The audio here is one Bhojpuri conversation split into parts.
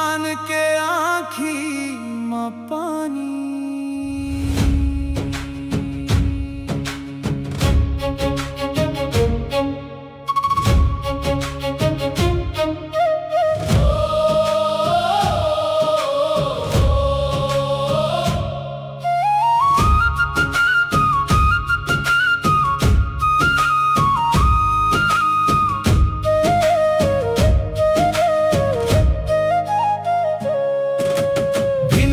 किसान के आँखी में पानी।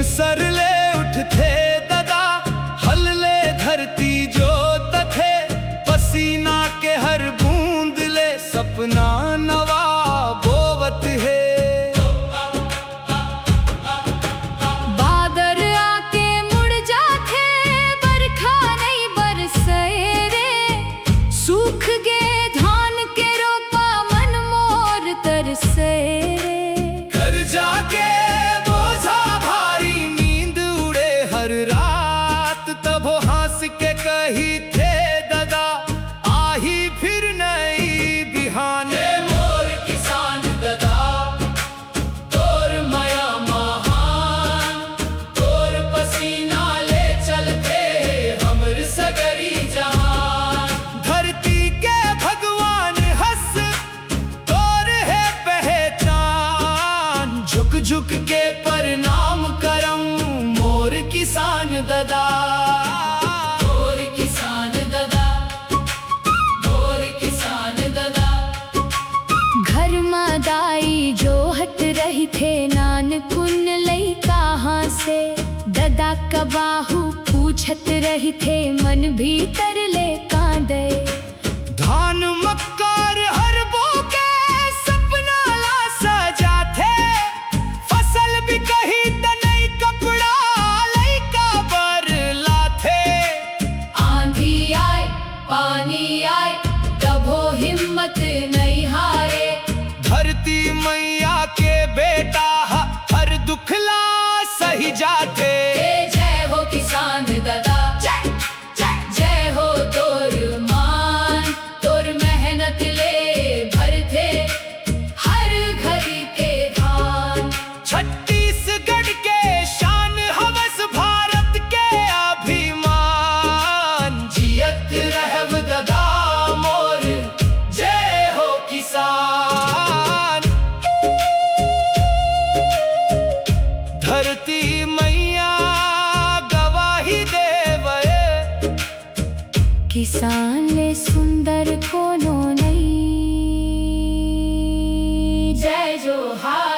सरले उठते ददा हल ले धरती जोत थे, पसीना के हर बूंद ले सपना नवा बोवत है। बादर आके मुड़ जाते बरखा नहीं बरसे रे, सूख गए धान के रोपा मन मोर तरसे रे। घर जाके तब हंस के कही थे ददा आही फिर नई बिहाने। मोर किसान ददा तोर माया महान, तोर पसीना ले चलते हमर सगरी जहान। धरती के भगवान हंस तोर है पहचान, झुक झुक के प्रणाम करम मोर किसान ददा। जोहत रही थे नान कुन लई कहाँ से, ददा का बाहू पूछत रही थे मन भीतर ले कांदे। धान मक्कार हर बो के सपना ला सजा थे, फसल भी कही तनई कपड़ा लई का बर लाथे। आंधी आए पानी आए कभो हिम्मत नहीं हारे, धरती मैया के बेटा हर दुखला सही जाते। जय हो किसान ददा, जय हो तोर मान, तोर मेहनत ले भरते हर घड़ी के धान। छत्तीसगढ़ के शान हवस भारत के अभिमान, जियत रहब ददा मोर जय हो किसान। धरती मैया गवाही देवे, किसान ले सुंदर कोनो नहीं। जय जोहार।